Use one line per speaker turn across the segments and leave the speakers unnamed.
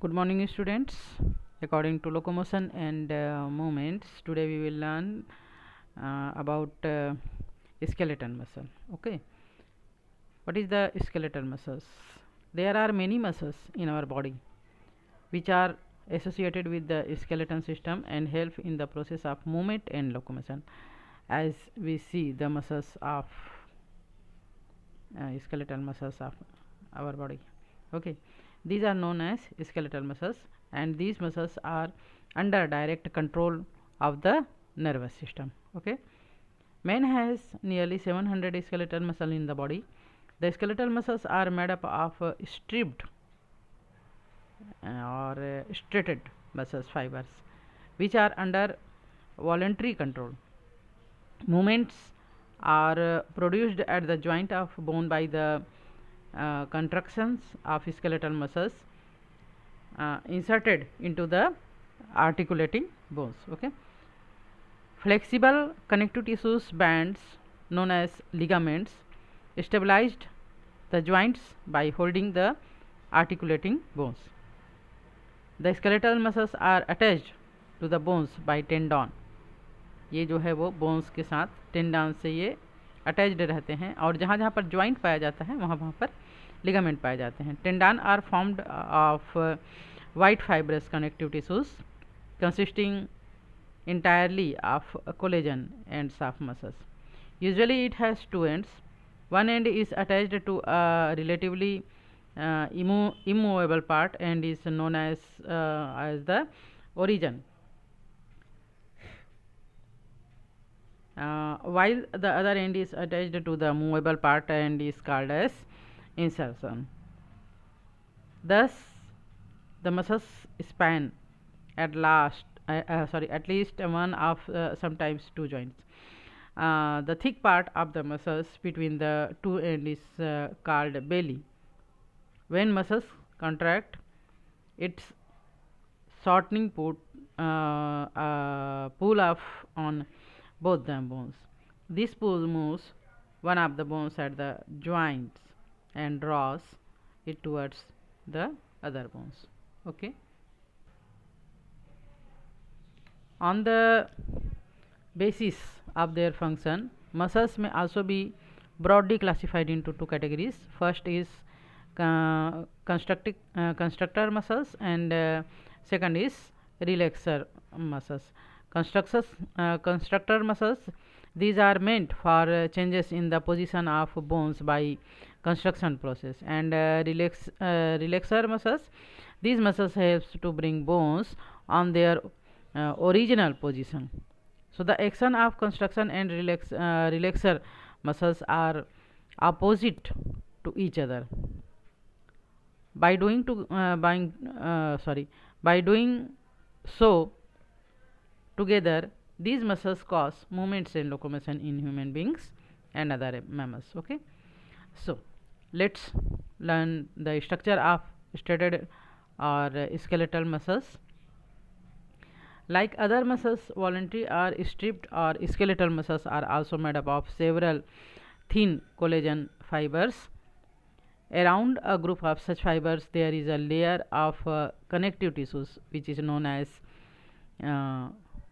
Good morning, students. According to locomotion and movements, today we will learn about skeletal muscle. Okay, what is the skeletal muscles? There are many muscles in our body which are associated with the skeleton system and help in the process of movement and locomotion. As we see the muscles of skeletal muscles of our body. Okay, these are known as skeletal muscles, and these muscles are under direct control of the nervous system. Okay, man has nearly 700 skeletal muscles in the body. The skeletal muscles are made up of stripped or straightened muscles fibers which are under voluntary control. Movements are produced at the joint of bone by the contractions of skeletal muscles inserted into the articulating bones. Okay, flexible connective tissues bands known as ligaments stabilized the joints by holding the articulating bones. The skeletal muscles are attached to the bones by tendon. ये जो है वो bones के साथ tendon से ये attached रहते हैं, और जहाँ जहाँ पर ज्वाइंट पाया जाता है वहाँ वहाँ पर लिगामेंट पाए जाते हैं. Tendon are formed of white fibrous connective tissues consisting entirely of collagen ends of muscles. Usually it has two ends. One end is attached to a relatively immovable part and is known as the origin, while the other end is attached to the movable part and is called as insertion. Thus the muscles span at least one of sometimes two joints. The thick part of the muscles between the two ends is called belly. When muscles contract, its shortening pull off on both the bones. This pull moves one of the bones at the joints and draws it towards the other bones. Okay. On the basis of their function, muscles may also be broadly classified into two categories. First is constructor muscles, and second is relaxer muscles. Constructor muscles, these are meant for changes in the position of bones by construction process, and relaxer muscles, these muscles helps to bring bones on their original position. So the action of construction and relaxer muscles are opposite to each other. By doing so together, these muscles cause movements and locomotion in human beings and other mammals. Okay, so let's learn the structure of straightened or skeletal muscles. Like other muscles, voluntary or stripped or skeletal muscles are also made up of several thin collagen fibers. Around a group of such fibers, there is a layer of connective tissues which is known as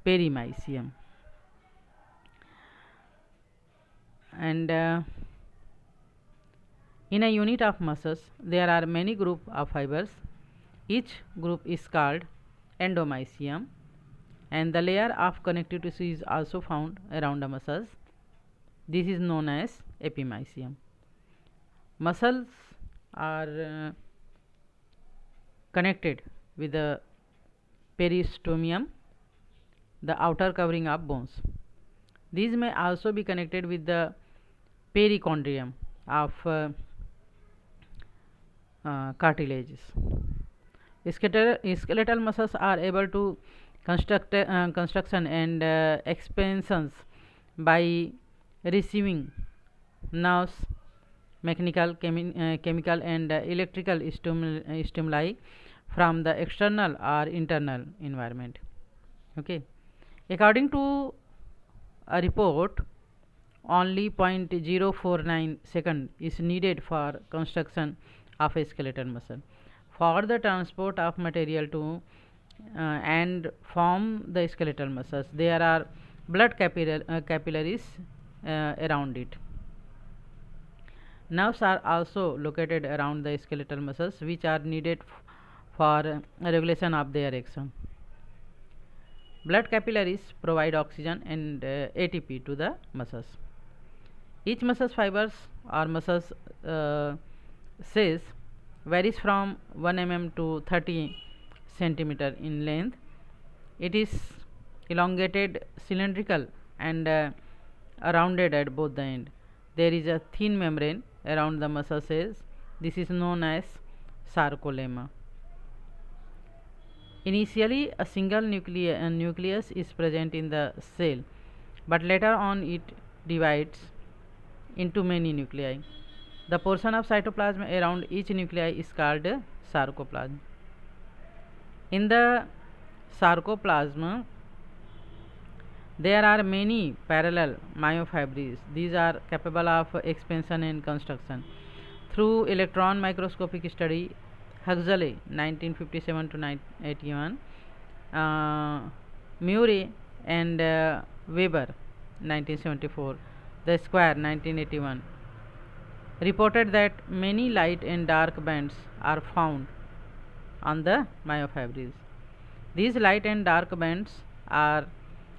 perimysium. And in a unit of muscles, there are many groups of fibers. Each group is called endomysium, and the layer of connective tissue is also found around the muscles. This is known as epimysium. Muscles are connected with the peristomium, the outer covering of bones. These may also be connected with the perichondrium of cartilages. Skeletal muscles are able to construction and expansions by receiving nerves, mechanical, chemical and electrical stimuli from the external or internal environment. Okay, according to a report, only 0.049 second is needed for construction of a skeletal muscle. for the transport of material to and form the skeletal muscles. There are blood capillaries around it. Nerves are also located around the skeletal muscles, which are needed for regulation of their action. Blood capillaries provide oxygen and ATP to the muscles. Each muscle fibers or muscles says varies from 1 mm to 30 centimeter in length. It is elongated, cylindrical, and rounded at both the end. There is a thin membrane around the muscle cells. This is known as sarcolemma. Initially, a single nucleus is present in the cell, but later on it divides into many nuclei. The portion of cytoplasm around each nuclei is called sarcoplasm. In the sarcoplasm, there are many parallel myofibers. These are capable of expansion and construction. Through electron microscopic study, Huxley 1957 to 1981, Murray and Weber 1974, the Square 1981, reported that many light and dark bands are found on the myofibers. These light and dark bands are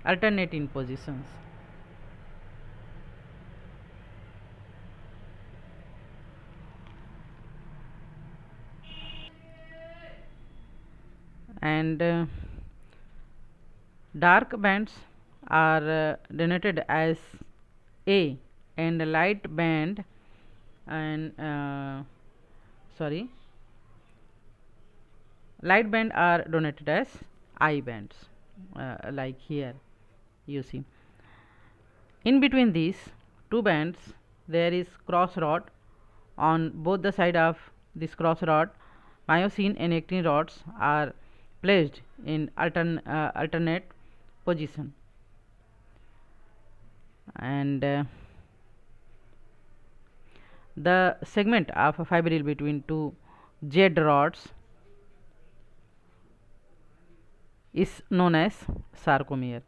alternate in positions. And dark bands are denoted as A, and light band and light band are denoted as I bands, like here you see. In between these two bands there is cross rod. On both the side of this cross rod, myosin and actin rods are placed in alternate position, and the segment of a fibril between two Z rods is known as sarcomere.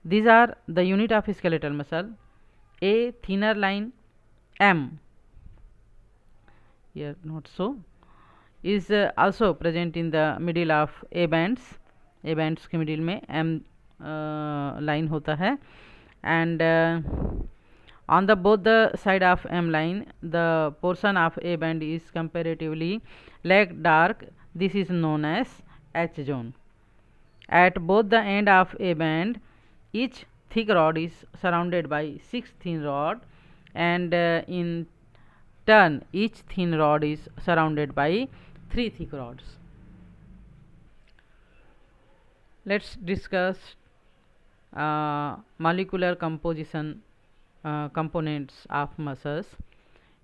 These are the unit of skeletal muscle. A thinner line M, here not so, is also present in the middle of A bands. A bands के middle में M line होता है, and on the both the side of M line, the portion of A band is comparatively light dark. This is known as H zone. At both the end of A band, each thick rod is surrounded by 6 thin rod, and in turn each thin rod is surrounded by 3 thick rods. Let's discuss molecular composition components of muscles.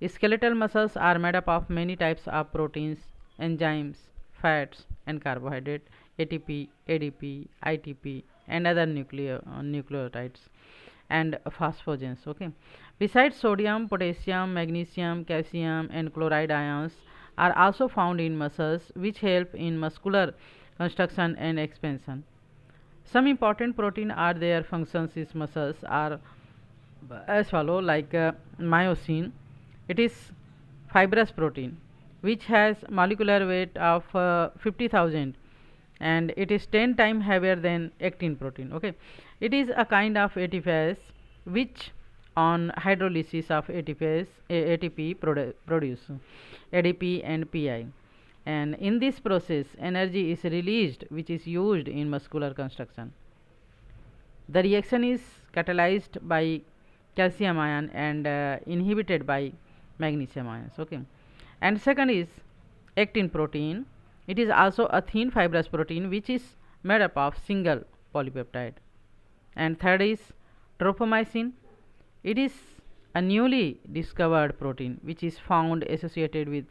Skeletal muscles are made up of many types of proteins, enzymes, fats, and carbohydrate, ATP, ADP, ITP, and other nucleotides and phosphogens. Okay. Besides sodium, potassium, magnesium, calcium, and chloride ions are also found in muscles, which help in muscular construction and expansion. Some important protein are their functions in muscles are as follow, like myosin. It is fibrous protein which has molecular weight of 50,000, and it is 10 times heavier than actin protein. Okay, it is a kind of ATPase which on hydrolysis of ATP produce ADP and PI, and in this process energy is released which is used in muscular construction. The reaction is catalyzed by calcium ion and inhibited by magnesium ions. Okay, and second is actin protein. It is also a thin fibrous protein which is made up of single polypeptide. And third is tropomyosin. It is a newly discovered protein which is found associated with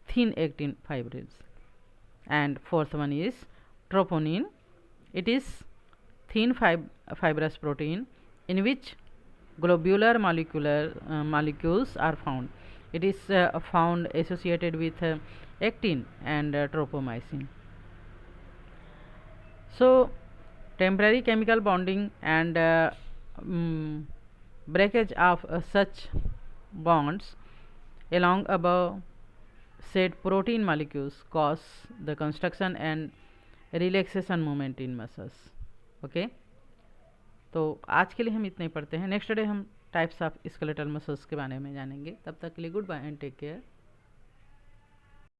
thin actin fibrils. And fourth one is troponin. It is thin fibrous protein in which globular molecules are found. It is found associated with actin and tropomyosin. So temporary chemical bonding and breakage of such bonds along above said protein molecules cause the construction and relaxation movement in muscles. Okay, तो आज के लिए हम इतना ही पढ़ते हैं. Next day हम टाइप्स ऑफ स्केलेटल मसल्स के बारे में जानेंगे. तब तक के लिए goodbye and take care.